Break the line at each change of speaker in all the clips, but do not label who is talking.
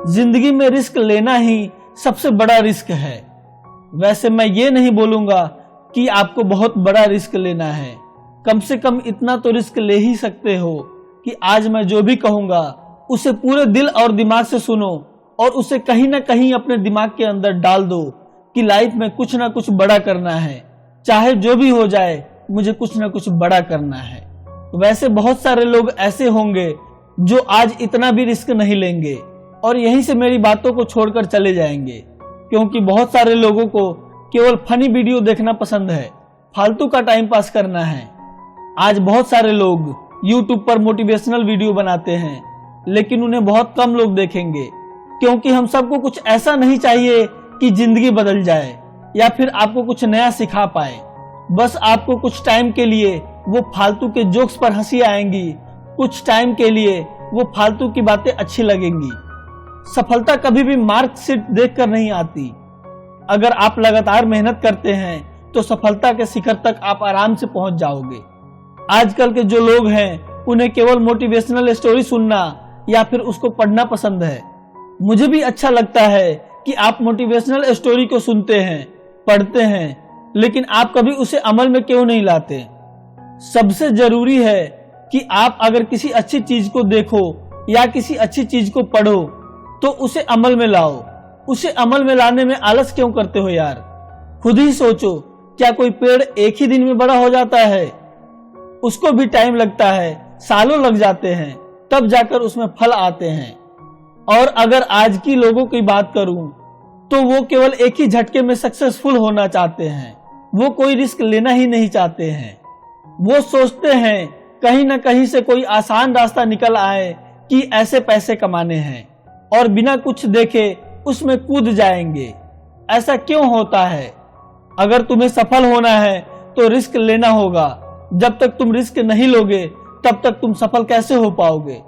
जिंदगी में रिस्क लेना ही सबसे बड़ा रिस्क है। वैसे मैं ये नहीं बोलूंगा कि आपको बहुत बड़ा रिस्क लेना है, कम से कम इतना तो रिस्क ले ही सकते हो कि आज मैं जो भी कहूंगा उसे पूरे दिल और दिमाग से सुनो और उसे कहीं ना कहीं अपने दिमाग के अंदर डाल दो कि लाइफ में कुछ ना कुछ बड़ा करना है, चाहे जो भी हो जाए मुझे कुछ ना कुछ बड़ा करना है। वैसे बहुत सारे लोग ऐसे होंगे जो आज इतना भी रिस्क नहीं लेंगे और यहीं से मेरी बातों को छोड़कर चले जाएंगे, क्योंकि बहुत सारे लोगों को केवल फनी वीडियो देखना पसंद है, फालतू का टाइम पास करना है। आज बहुत सारे लोग YouTube पर मोटिवेशनल वीडियो बनाते हैं, लेकिन उन्हें बहुत कम लोग देखेंगे, क्योंकि हम सबको कुछ ऐसा नहीं चाहिए कि जिंदगी बदल जाए या फिर आपको कुछ नया सिखा पाए। बस आपको कुछ टाइम के लिए वो फालतू के जोक्स पर हंसी आएंगी, कुछ टाइम के लिए वो फालतू की बातें अच्छी लगेंगी। सफलता कभी भी मार्कशीट देखकर नहीं आती। अगर आप लगातार मेहनत करते हैं तो सफलता के शिखर तक आप आराम से पहुंच जाओगे। आजकल के जो लोग हैं उन्हें केवल मोटिवेशनल स्टोरी सुनना या फिर उसको पढ़ना पसंद है। मुझे भी अच्छा लगता है कि आप मोटिवेशनल स्टोरी को सुनते हैं, पढ़ते हैं, लेकिन आप कभी उसे अमल में क्यों नहीं लाते? सबसे जरूरी है कि आप अगर किसी अच्छी चीज को देखो या किसी अच्छी चीज को पढ़ो तो उसे अमल में लाओ। उसे अमल में लाने में आलस क्यों करते हो यार? खुद ही सोचो, क्या कोई पेड़ एक ही दिन में बड़ा हो जाता है? उसको भी टाइम लगता है, सालों लग जाते हैं, तब जाकर उसमें फल आते हैं। और अगर आज की लोगों की बात करूं तो वो केवल एक ही झटके में सक्सेसफुल होना चाहते हैं। वो कोई रिस्क लेना ही नहीं चाहते हैं। वो सोचते हैं कहीं ना कहीं से कोई आसान रास्ता निकल आए कि ऐसे पैसे कमाने हैं, और बिना कुछ देखे उसमें कूद जाएंगे। ऐसा क्यों होता है? अगर तुम्हें सफल होना है तो रिस्क लेना होगा। जब तक तुम रिस्क नहीं लोगे तब तक तुम सफल कैसे हो पाओगे?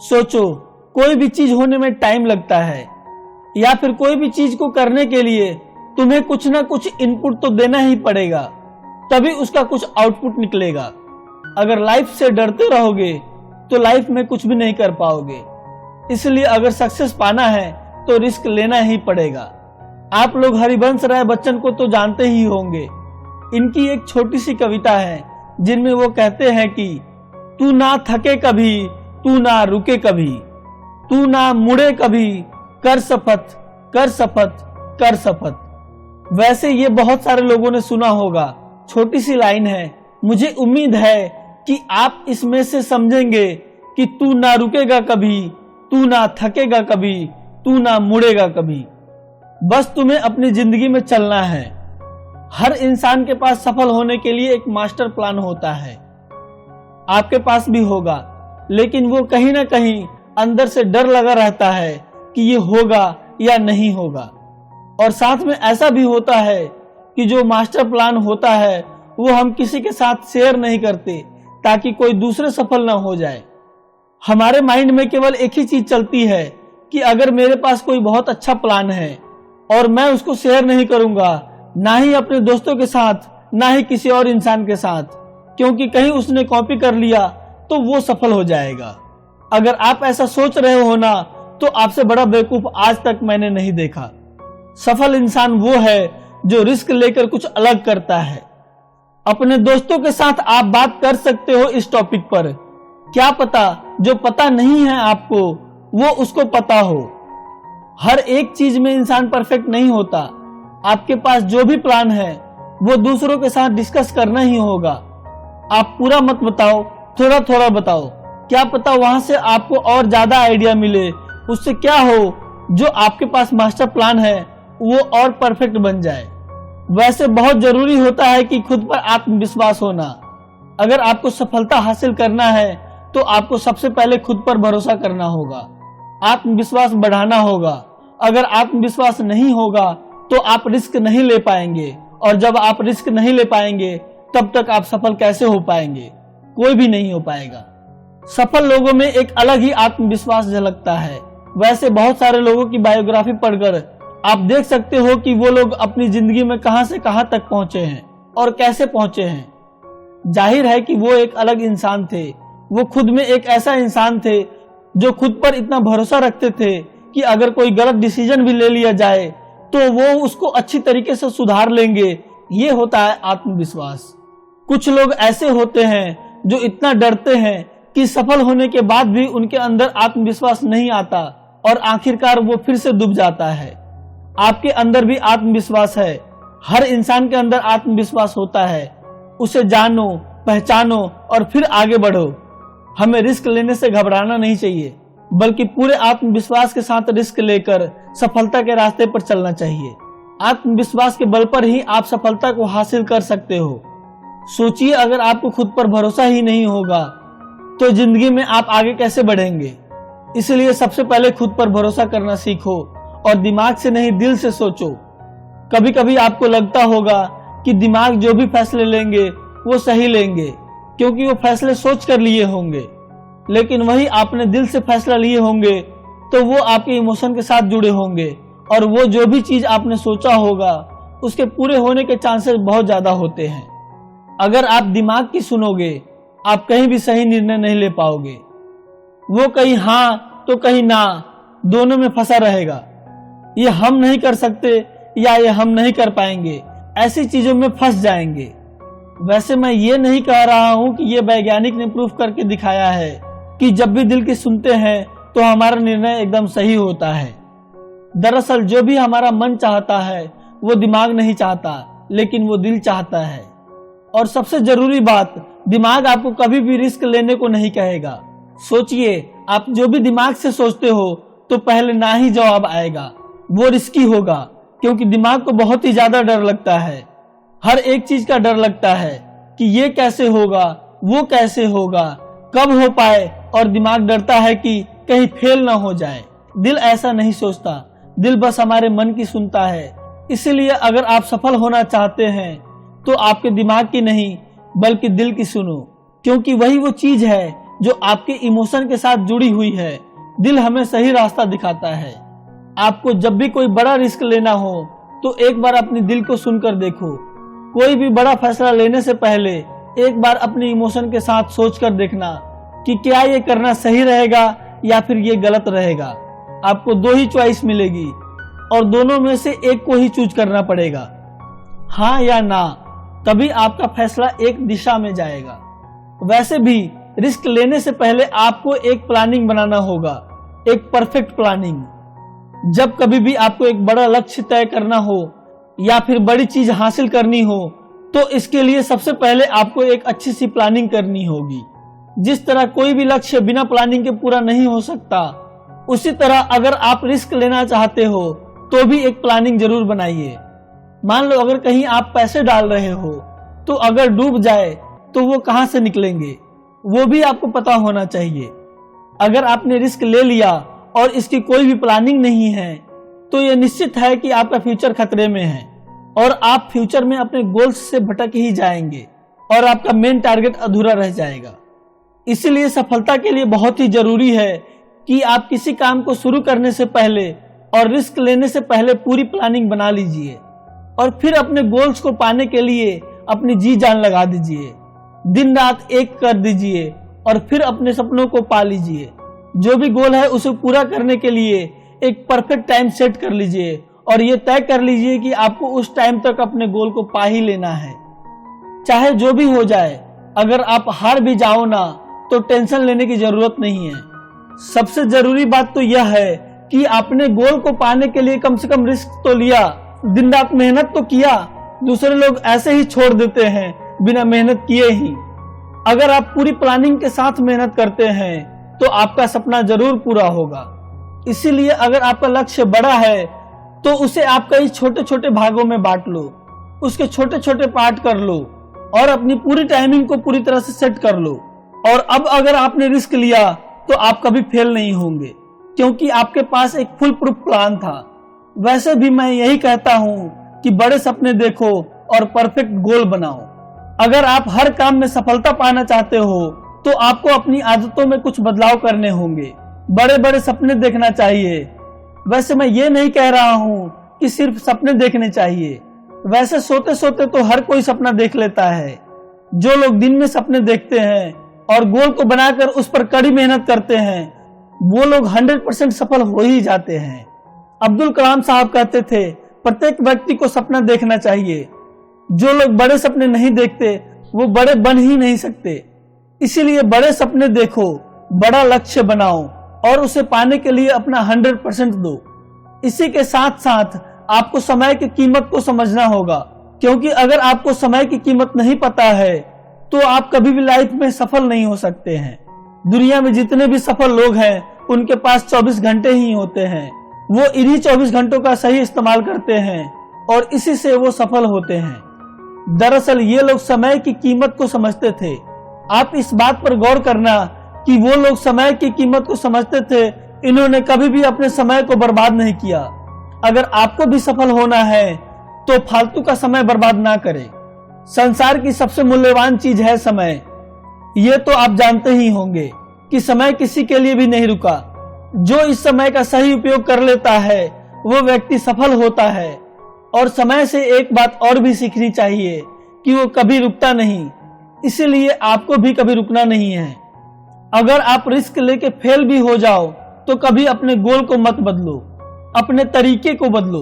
सोचो, कोई भी चीज होने में टाइम लगता है, या फिर कोई भी चीज को करने के लिए तुम्हें कुछ ना कुछ इनपुट तो देना ही पड़ेगा, तभी उसका कुछ आउटपुट निकलेगा। अगर लाइफ से डरते रहोगे तो लाइफ में कुछ भी नहीं कर पाओगे। इसलिए अगर सक्सेस पाना है तो रिस्क लेना ही पड़ेगा। आप लोग हरिवंश राय बच्चन को तो जानते ही होंगे। इनकी एक छोटी सी कविता है जिनमें वो कहते हैं कि तू ना थके कभी, तू ना रुके कभी, तू ना मुड़े कभी, कर शपथ, कर शपथ, कर शपथ। वैसे ये बहुत सारे लोगों ने सुना होगा। छोटी सी लाइन है, मुझे उम्मीद है कि आप इसमें से समझेंगे कि तू ना रुकेगा कभी, तू ना थकेगा कभी, तू ना मुड़ेगा कभी। बस तुम्हें अपनी जिंदगी में चलना है। हर इंसान के पास सफल होने के लिए एक मास्टर प्लान होता है। आपके पास भी होगा, लेकिन वो कहीं ना कहीं अंदर से डर लगा रहता है कि ये होगा या नहीं होगा। और साथ में ऐसा भी होता है कि जो मास्टर प्लान होता है वो हम किसी के साथ शेयर नहीं करते ताकि कोई दूसरे सफल ना हो जाए। हमारे माइंड में केवल एक ही चीज चलती है कि अगर मेरे पास कोई बहुत अच्छा प्लान है और मैं उसको शेयर नहीं करूंगा, ना ही अपने दोस्तों के साथ, ना ही किसी और इंसान के साथ, क्योंकि कहीं उसने कॉपी कर लिया तो वो सफल हो जाएगा। अगर आप ऐसा सोच रहे हो ना, तो आपसे बड़ा बेवकूफ आज तक मैंने नहीं देखा। सफल इंसान वो है जो रिस्क लेकर कुछ अलग करता है। अपने दोस्तों के साथ आप बात कर सकते हो इस टॉपिक पर। क्या पता जो पता नहीं है आपको वो उसको पता हो। हर एक चीज में इंसान परफेक्ट नहीं होता। आपके पास जो भी प्लान है वो दूसरों के साथ डिस्कस करना ही होगा। आप पूरा मत बताओ, थोड़ा थोड़ा बताओ। क्या पता वहां से आपको और ज्यादा आइडिया मिले। उससे क्या हो, जो आपके पास मास्टर प्लान है वो और परफेक्ट बन जाए। वैसे बहुत जरूरी होता है कि खुद पर आत्मविश्वास होना। अगर आपको सफलता हासिल करना है तो आपको सबसे पहले खुद पर भरोसा करना होगा, आत्मविश्वास बढ़ाना होगा। अगर आत्मविश्वास नहीं होगा तो आप रिस्क नहीं ले पाएंगे, और जब आप रिस्क नहीं ले पाएंगे तब तक आप सफल कैसे हो पाएंगे? कोई भी नहीं हो पाएगा। सफल लोगों में एक अलग ही आत्मविश्वास झलकता है। वैसे बहुत सारे लोगों की बायोग्राफी पढ़कर आप देख सकते हो कि वो लोग अपनी जिंदगी में कहां से कहां तक पहुंचे हैं और कैसे पहुंचे हैं। जाहिर है कि वो एक अलग इंसान थे। वो खुद में एक ऐसा इंसान थे जो खुद पर इतना भरोसा रखते थे कि अगर कोई गलत डिसीजन भी ले लिया जाए तो वो उसको अच्छी तरीके से सुधार लेंगे। ये होता है आत्मविश्वास। कुछ लोग ऐसे होते हैं जो इतना डरते हैं कि सफल होने के बाद भी उनके अंदर आत्मविश्वास नहीं आता और आखिरकार वो फिर से डूब जाता है। आपके अंदर भी आत्मविश्वास है। हर इंसान के अंदर आत्मविश्वास होता है। उसे जानो, पहचानो और फिर आगे बढ़ो। हमें रिस्क लेने से घबराना नहीं चाहिए, बल्कि पूरे आत्मविश्वास के साथ रिस्क लेकर सफलता के रास्ते पर चलना चाहिए। आत्मविश्वास के बल पर ही आप सफलता को हासिल कर सकते हो। सोचिए, अगर आपको खुद पर भरोसा ही नहीं होगा तो जिंदगी में आप आगे कैसे बढ़ेंगे। इसलिए सबसे पहले खुद पर भरोसा करना सीखो और दिमाग से नहीं, दिल से सोचो। कभी कभी आपको लगता होगा कि दिमाग जो भी फैसले लेंगे वो सही लेंगे, क्योंकि वो फैसले सोच कर लिए होंगे। लेकिन वही आपने दिल से फैसला लिए होंगे तो वो आपके इमोशन के साथ जुड़े होंगे और वो जो भी चीज आपने सोचा होगा उसके पूरे होने के चांसेस बहुत ज्यादा होते हैं। अगर आप दिमाग की सुनोगे, आप कहीं भी सही निर्णय नहीं ले पाओगे। वो कहीं हाँ तो कहीं ना, दोनों में फंसा रहेगा। ये हम नहीं कर सकते या ये हम नहीं कर पाएंगे, ऐसी चीजों में फंस जाएंगे। वैसे मैं ये नहीं कह रहा हूं कि ये वैज्ञानिक ने प्रूफ करके दिखाया है कि जब भी दिल की सुनते हैं तो हमारा निर्णय एकदम सही होता है। दरअसल जो भी हमारा मन चाहता है वो दिमाग नहीं चाहता, लेकिन वो दिल चाहता है। और सबसे जरूरी बात, दिमाग आपको कभी भी रिस्क लेने को नहीं कहेगा। सोचिए, आप जो भी दिमाग से सोचते हो तो पहले ना ही जवाब आएगा। वो रिस्की होगा, क्योंकि दिमाग को बहुत ही ज्यादा डर लगता है। हर एक चीज का डर लगता है कि ये कैसे होगा, वो कैसे होगा, कब हो पाए, और दिमाग डरता है कि कहीं फेल ना हो जाए। दिल ऐसा नहीं सोचता, दिल बस हमारे मन की सुनता है। इसीलिए अगर आप सफल होना चाहते हैं तो आपके दिमाग की नहीं बल्कि दिल की सुनो, क्योंकि वही वो चीज है जो आपके इमोशन के साथ जुड़ी हुई है। दिल हमें सही रास्ता दिखाता है। आपको जब भी कोई बड़ा रिस्क लेना हो तो एक बार अपने दिल को सुनकर देखो। कोई भी बड़ा फैसला लेने से पहले एक बार अपने इमोशन के साथ सोचकर देखना कि क्या ये करना सही रहेगा या फिर ये गलत रहेगा। आपको दो ही चॉइस मिलेगी और दोनों में से एक को ही चूज करना पड़ेगा, हाँ या ना। तभी आपका फैसला एक दिशा में जाएगा। वैसे भी रिस्क लेने से पहले आपको एक प्लानिंग बनाना होगा, एक परफेक्ट प्लानिंग। जब कभी भी आपको एक बड़ा लक्ष्य तय करना हो या फिर बड़ी चीज हासिल करनी हो तो इसके लिए सबसे पहले आपको एक अच्छी सी प्लानिंग करनी होगी। जिस तरह कोई भी लक्ष्य बिना प्लानिंग के पूरा नहीं हो सकता, उसी तरह अगर आप रिस्क लेना चाहते हो तो भी एक प्लानिंग जरूर बनाइए। मान लो अगर कहीं आप पैसे डाल रहे हो तो अगर डूब जाए तो वो कहां से निकलेंगे, वो भी आपको पता होना चाहिए। अगर आपने रिस्क ले लिया और इसकी कोई भी प्लानिंग नहीं है तो यह निश्चित है कि आपका फ्यूचर खतरे में है और आप फ्यूचर में अपने गोल्स से भटक ही जाएंगे और आपका मेन टारगेट अधूरा रह जाएगा। इसीलिए सफलता के लिए बहुत ही जरूरी है कि आप किसी काम को शुरू करने से पहले और रिस्क लेने से पहले पूरी प्लानिंग बना लीजिए और फिर अपने गोल्स को पाने के लिए अपनी जी जान लगा दीजिए। दिन रात एक कर दीजिए और फिर अपने सपनों को पा लीजिए। जो भी गोल है उसे पूरा करने के लिए एक परफेक्ट टाइम सेट कर लीजिए और ये तय कर लीजिए कि आपको उस टाइम तक अपने गोल को पा ही लेना है, चाहे जो भी हो जाए। अगर आप हार भी जाओ ना तो टेंशन लेने की जरूरत नहीं है। सबसे जरूरी बात तो यह है कि आपने गोल को पाने के लिए कम से कम रिस्क तो लिया, दिन रात मेहनत तो किया। दूसरे लोग ऐसे ही छोड़ देते हैं बिना मेहनत किए ही। अगर आप पूरी प्लानिंग के साथ मेहनत करते हैं तो आपका सपना जरूर पूरा होगा। इसीलिए अगर आपका लक्ष्य बड़ा है तो उसे आप कई छोटे छोटे भागों में बांट लो, उसके छोटे छोटे पार्ट कर लो और अपनी पूरी टाइमिंग को पूरी तरह से सेट कर लो। और अब अगर आपने रिस्क लिया तो आप कभी फेल नहीं होंगे, क्योंकि आपके पास एक फुल प्रूफ प्लान था। वैसे भी मैं यही कहता हूँ कि बड़े सपने देखो और परफेक्ट गोल बनाओ। अगर आप हर काम में सफलता पाना चाहते हो तो आपको अपनी आदतों में कुछ बदलाव करने होंगे। बड़े बड़े सपने देखना चाहिए। वैसे मैं ये नहीं कह रहा हूँ कि सिर्फ सपने देखने चाहिए। वैसे सोते सोते तो हर कोई सपना देख लेता है। जो लोग दिन में सपने देखते हैं और गोल को बनाकर उस पर कड़ी मेहनत करते हैं वो लोग 100% सफल हो ही जाते हैं। अब्दुल कलाम साहब कहते थे, प्रत्येक व्यक्ति को सपना देखना चाहिए। जो लोग बड़े सपने नहीं देखते वो बड़े बन ही नहीं सकते। इसीलिए बड़े सपने देखो, बड़ा लक्ष्य बनाओ और उसे पाने के लिए अपना 100% दो। इसी के साथ साथ आपको समय की कीमत को समझना होगा, क्योंकि अगर आपको समय की कीमत नहीं पता है तो आप कभी भी लाइफ में सफल नहीं हो सकते हैं। दुनिया में जितने भी सफल लोग हैं उनके पास 24 घंटे ही होते हैं। वो इन्हीं 24 घंटों का सही इस्तेमाल करते हैं और इसी से वो सफल होते हैं। दरअसल ये लोग समय की कीमत को समझते थे। आप इस बात पर गौर करना कि वो लोग समय की कीमत को समझते थे, इन्होंने कभी भी अपने समय को बर्बाद नहीं किया। अगर आपको भी सफल होना है तो फालतू का समय बर्बाद ना करें। संसार की सबसे मूल्यवान चीज है समय। ये तो आप जानते ही होंगे कि समय किसी के लिए भी नहीं रुका। जो इस समय का सही उपयोग कर लेता है वो व्यक्ति सफल होता है। और समय से एक बात और भी सीखनी चाहिए कि वो कभी रुकता नहीं, इसीलिए आपको भी कभी रुकना नहीं है। अगर आप रिस्क लेके फेल भी हो जाओ तो कभी अपने गोल को मत बदलो, अपने तरीके को बदलो।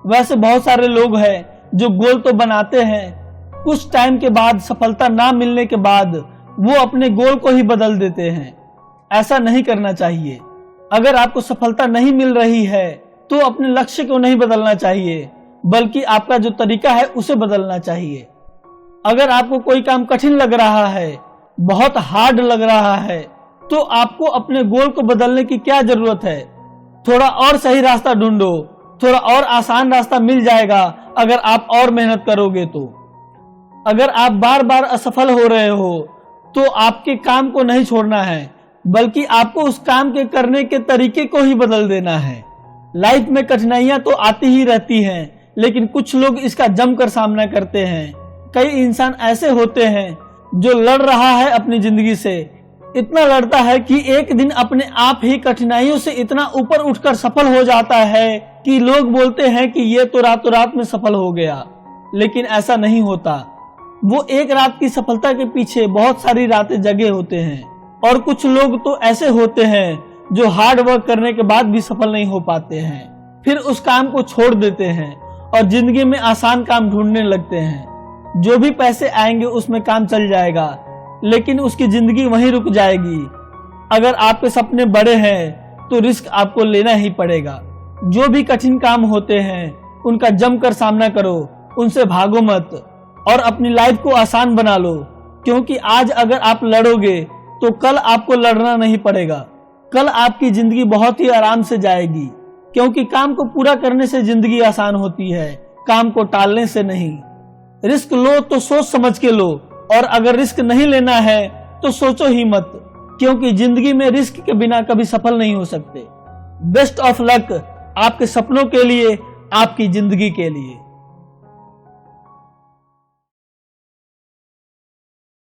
वैसे बहुत सारे लोग हैं जो गोल तो बनाते हैं, कुछ टाइम के बाद सफलता ना मिलने के बाद वो अपने गोल को ही बदल देते हैं। ऐसा नहीं करना चाहिए। अगर आपको सफलता नहीं मिल रही है तो अपने लक्ष्य को नहीं बदलना चाहिए, बल्कि आपका जो तरीका है उसे बदलना चाहिए। अगर आपको कोई काम कठिन लग रहा है, बहुत हार्ड लग रहा है, तो आपको अपने गोल को बदलने की क्या जरूरत है। थोड़ा और सही रास्ता ढूंढो, थोड़ा और आसान रास्ता मिल जाएगा अगर आप और मेहनत करोगे तो। अगर आप बार बार असफल हो रहे हो तो आपके काम को नहीं छोड़ना है, बल्कि आपको उस काम के करने के तरीके को ही बदल देना है। लाइफ में कठिनाइयां तो आती ही रहती हैं, लेकिन कुछ लोग इसका जमकर सामना करते हैं। कई इंसान ऐसे होते हैं जो लड़ रहा है अपनी जिंदगी से, इतना लड़ता है कि एक दिन अपने आप ही कठिनाइयों से इतना ऊपर उठकर सफल हो जाता है कि लोग बोलते हैं कि ये तो रातों रात में सफल हो गया। लेकिन ऐसा नहीं होता। वो एक रात की सफलता के पीछे बहुत सारी रातें जगे होते हैं। और कुछ लोग तो ऐसे होते हैं जो हार्ड वर्क करने के बाद भी सफल नहीं हो पाते हैं, फिर उस काम को छोड़ देते हैं और जिंदगी में आसान काम ढूंढने लगते हैं। जो भी पैसे आएंगे उसमें काम चल जाएगा, लेकिन उसकी जिंदगी वहीं रुक जाएगी। अगर आपके सपने बड़े हैं तो रिस्क आपको लेना ही पड़ेगा। जो भी कठिन काम होते हैं उनका जमकर सामना करो, उनसे भागो मत और अपनी लाइफ को आसान बना लो, क्योंकि आज अगर आप लड़ोगे तो कल आपको लड़ना नहीं पड़ेगा। कल आपकी जिंदगी बहुत ही आराम से जाएगी, क्योंकि काम को पूरा करने से जिंदगी आसान होती है, काम को टालने से नहीं। रिस्क लो तो सोच समझ के लो, और अगर रिस्क नहीं लेना है तो सोचो ही मत, क्योंकि जिंदगी में रिस्क के बिना कभी सफल नहीं हो सकते। बेस्ट ऑफ लक आपके सपनों के लिए, आपकी जिंदगी के लिए।